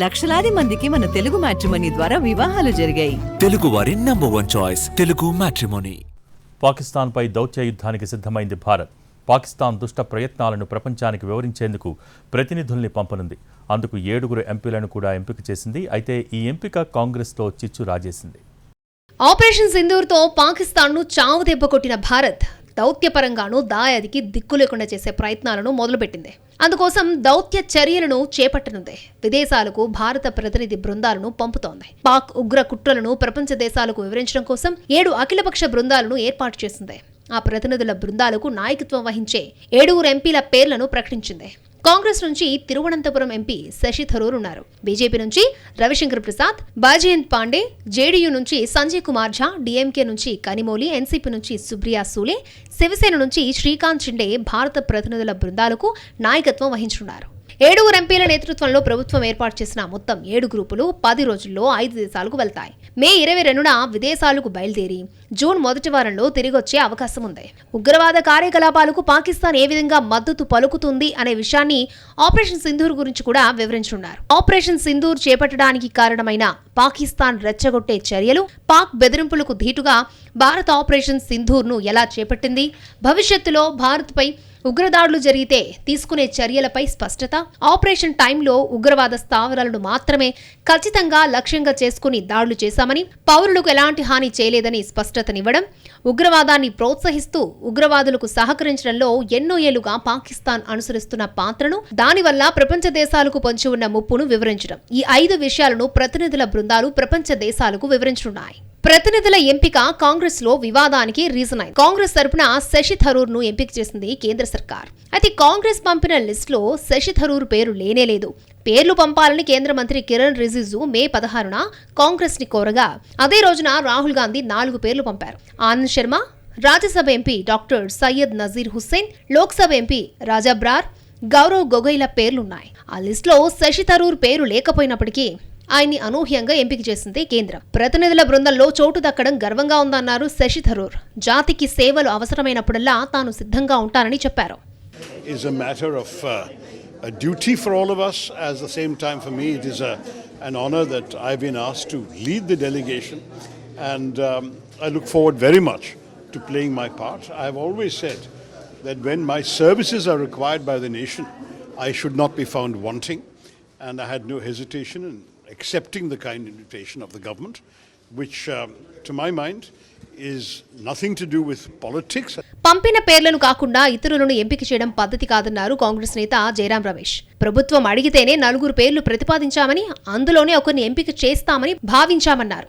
లక్షలాది మందికి మన తెలుగు మ్యాట్రిమోనీ ద్వారా వివాహాలు జరిగాయి. తెలుగు వారి నంబర్ 1 చాయిస్ తెలుగు మ్యాట్రిమోనీ. పాకిస్తాన్పై దౌత్య యుద్ధానికి సిద్ధమైంది భారత్. పాకిస్తాన్ దుష్ట ప్రయత్నాలను ప్రపంచానికి వివరించేందుకు ప్రతినిధుల్ని పంపనుంది. అందుకు 7 ఎంపీలను కూడా ఎంపిక చేసింది. అయితే ఈ ఎంపిక కాంగ్రెస్లో చిచ్చు రాజేసింది. ఆపరేషన్ సింధూర్తో పాకిస్తాన్ను చావు దెబ్బ కొట్టిన భారత్ దౌత్యపరంగానూ దాయాదికి దిక్కు లేకుండా చేసే ప్రయత్నాలను మొదలుపెట్టింది. అందుకోసం దౌత్య చర్యలను చేపట్టనుంది. విదేశాలకు భారత ప్రతినిధి బృందాలను పంపుతోంది. పాక్ ఉగ్ర కుట్రలను ప్రపంచ దేశాలకు వివరించడం కోసం 7 అఖిలపక్ష బృందాలను ఏర్పాటు చేసింది. ఆ ప్రతినిధుల బృందాలకు నాయకత్వం వహించే 7 ఎంపీల పేర్లను ప్రకటించింది. కాంగ్రెస్ నుంచి తిరువనంతపురం ఎంపీ శశి థరూర్ ఉన్నారు. బీజేపీ నుంచి రవిశంకర్ ప్రసాద్, బాజయంత్ పాండే, జేడీయూ నుంచి సంజయ్ కుమార్ ఝా, డీఎంకే నుంచి కనిమోలి, ఎన్సీపీ నుంచి సుప్రియా సూలే, శివసేన నుంచి శ్రీకాంత్ షిండే భారత ప్రతినిధుల బృందాలకు నాయకత్వం వహించనున్నారు. 7 ఎంపీల నేతృత్వంలో ప్రభుత్వం ఏర్పాటు చేసిన మొత్తం 7 గ్రూపులు 10 రోజుల్లో 5 దేశాలకు వెళ్తాయి. మే 22న విదేశాలకు బయలుదేరి జూన్ మొదటి వారంలో తిరిగొచ్చే అవకాశం ఉంది. ఉగ్రవాద కార్యకలాపాలకు పాకిస్తాన్ ఏ విధంగా మద్దతు పలుకుతుంది అనే విషయాన్ని ఆపరేషన్ సింధూర్ గురించి కూడా వివరించున్నారు. ఆపరేషన్ సింధూర్ చేపట్టడానికి కారణమైన పాకిస్తాన్ రెచ్చగొట్టే చర్యలు, పాక్ బెదిరింపులకు ధీటుగా భారత్ ఆపరేషన్ సింధూర్ను ఎలా చేపట్టింది, భవిష్యత్తులో భారత్పై ఉగ్రదాడులు జరిగితే తీసుకునే చర్యలపై స్పష్టత, ఆపరేషన్ టైంలో ఉగ్రవాద స్థావరాలను మాత్రమే ఖచ్చితంగా లక్ష్యంగా చేసుకుని దాడులు చేశామని, పౌరులకు ఎలాంటి హాని చేయలేదని స్పష్టతనివ్వడం, ఉగ్రవాదాన్ని ప్రోత్సహిస్తూ ఉగ్రవాదులకు సహకరించడంలో ఎన్నో ఏళ్లుగా పాకిస్తాన్ అనుసరిస్తున్న పాత్రను, దానివల్ల ప్రపంచ దేశాలకు పొంచి ఉన్న ముప్పును వివరించడం. ఈ 5 విషయాలను ప్రతినిధుల బృందాలు ప్రపంచ దేశాలకు వివరించనున్నాయి. ప్రతినిధుల ఎంపిక కాంగ్రెస్ లో వివాదానికి రీజన్ అయింది. కాంగ్రెస్ తరపున శశి థరూర్ ను ఎంపిక చేసింది కేంద్ర సర్కార్. అయితే కాంగ్రెస్ పంపిన లిస్ట్ లో శశి థరూర్ పేరు లేనేలేదు. పేర్లు పంపాలని కేంద్ర మంత్రి కిరణ్ రిజిజు మే 16న కాంగ్రెస్ ని కోరగా, అదే రోజున రాహుల్ గాంధీ 4 పేర్లు పంపారు. Anand Sharma, Rajya Sabha MP doctor Syed Nazir Hussain, Lok Sabha MP Raja Brar, Gaurav గొగోయ్ల పేర్లున్నాయి. ఆ లిస్ట్ లో శశి థరూర్ పేరు లేకపోయినప్పటికీ ఆయన్ని అనూహ్యంగా ఎంపిక చేసింది కేంద్రం. ప్రతినిధుల బృందంలో చోటు దక్కడం గర్వంగా ఉందన్నారు శశి థరూర్. జాతికి సేవలు అవసరమైనప్పుడల్లా తాను సిద్ధంగా ఉంటానని చెప్పారు. Is a matter of a duty for all of us. At the same time, for me, it is an honor that I've been asked to lead the delegation, and I look forward very much to playing my part. I've always said that when my services are required by the nation, I should not be found wanting, and I had no hesitation in accepting the kind invitation of the government, which to my mind is nothing to do with politics. పంపిన పేర్లను కాకుండా ఇతరులను ఎంపిక చేయడం పద్ధతి కాదన్నారు కాంగ్రెస్ నేత జయరాం రమేష్. ప్రభుత్వం అడిగితేనే 4 పేర్లు ప్రతిపాదించామని, అందులోనే ఒకరిని ఎంపిక చేస్తామని భావించామన్నారు.